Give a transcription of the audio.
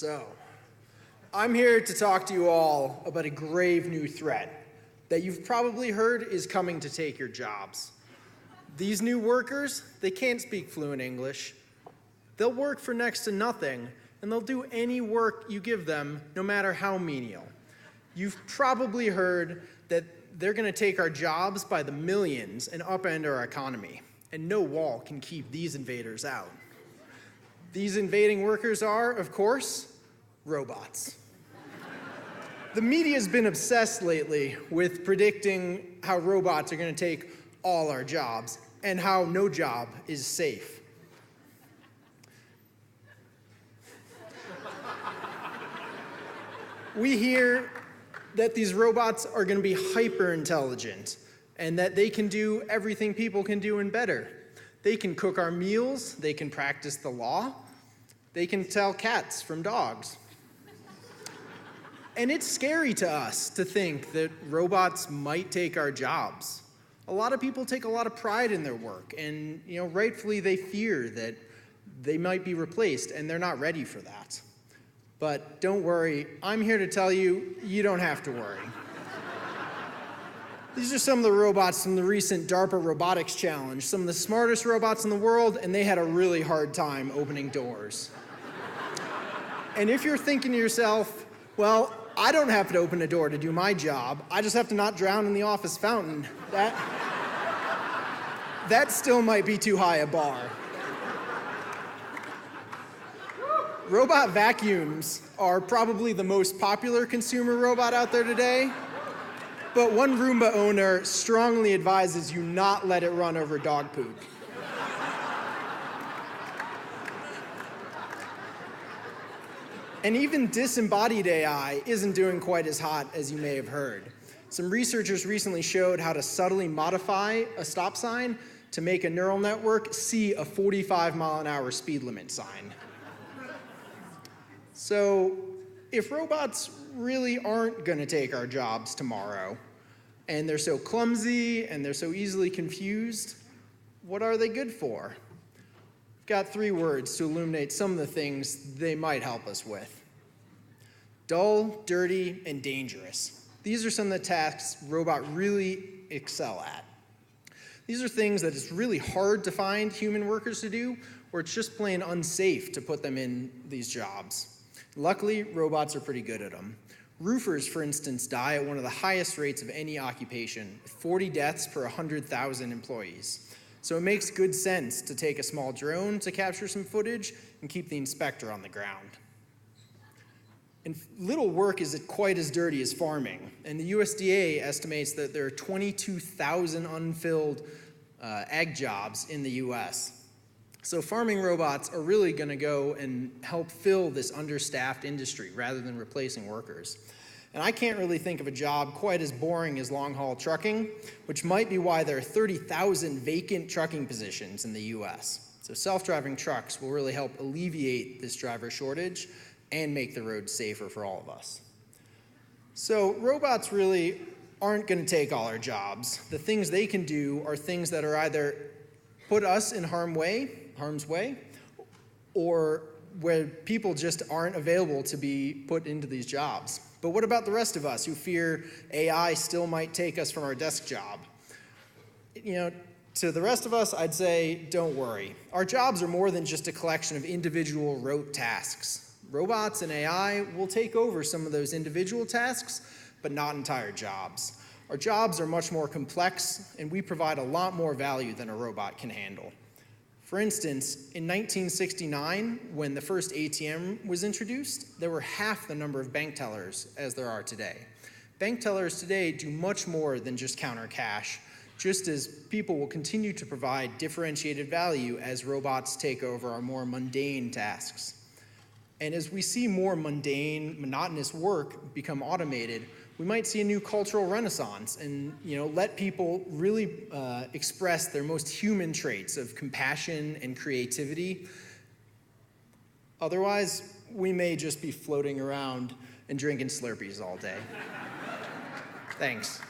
So, I'm here to talk to you all about a grave new threat that you've probably heard is coming to take your jobs. These new workers, they can't speak fluent English. They'll work for next to nothing, and they'll do any work you give them, no matter how menial. You've probably heard that they're going to take our jobs by the millions and upend our economy, and no wall can keep these invaders out. These invading workers are, of course, robots. The media's been obsessed lately with predicting how robots are going to take all our jobs and how no job is safe. We hear that these robots are going to be hyper intelligent and that they can do everything people can do and better. They can cook our meals, they can practice the law, they can tell cats from dogs. And it's scary to us to think that robots might take our jobs. A lot of people take a lot of pride in their work, and rightfully they fear that they might be replaced, and they're not ready for that. But don't worry, I'm here to tell you, you don't have to worry. These are some of the robots from the recent DARPA Robotics Challenge, some of the smartest robots in the world, and they had a really hard time opening doors. And if you're thinking to yourself, well, I don't have to open a door to do my job, I just have to not drown in the office fountain, that still might be too high a bar. Robot vacuums are probably the most popular consumer robot out there today, but one Roomba owner strongly advises you not let it run over dog poop. And even disembodied AI isn't doing quite as hot as you may have heard. Some researchers recently showed how to subtly modify a stop sign to make a neural network see a 45-mile-an-hour speed limit sign. So, if robots really aren't going to take our jobs tomorrow, and they're so clumsy and they're so easily confused, what are they good for? I've got 3 words to illuminate some of the things they might help us with. Dull, dirty, and dangerous. These are some of the tasks robots really excel at. These are things that it's really hard to find human workers to do, or it's just plain unsafe to put them in these jobs. Luckily, robots are pretty good at them. Roofers, for instance, die at one of the highest rates of any occupation, 40 deaths per 100,000 employees. So it makes good sense to take a small drone to capture some footage and keep the inspector on the ground. And little work is quite as dirty as farming, and the USDA estimates that there are 22,000 unfilled ag jobs in the US. So farming robots are really going to go and help fill this understaffed industry rather than replacing workers. And I can't really think of a job quite as boring as long-haul trucking, which might be why there are 30,000 vacant trucking positions in the US. So self-driving trucks will really help alleviate this driver shortage and make the roads safer for all of us. So robots really aren't going to take all our jobs. The things they can do are things that are either put us in harm's way, or where people just aren't available to be put into these jobs. But what about the rest of us who fear AI still might take us from our desk job? To the rest of us, I'd say, don't worry. Our jobs are more than just a collection of individual rote tasks. Robots and AI will take over some of those individual tasks, but not entire jobs. Our jobs are much more complex, and we provide a lot more value than a robot can handle. For instance, in 1969, when the first ATM was introduced, there were half the number of bank tellers as there are today. Bank tellers today do much more than just counter cash, just as people will continue to provide differentiated value as robots take over our more mundane tasks. And as we see more mundane, monotonous work become automated, we might see a new cultural renaissance and let people really express their most human traits of compassion and creativity. Otherwise, we may just be floating around and drinking Slurpees all day. Thanks.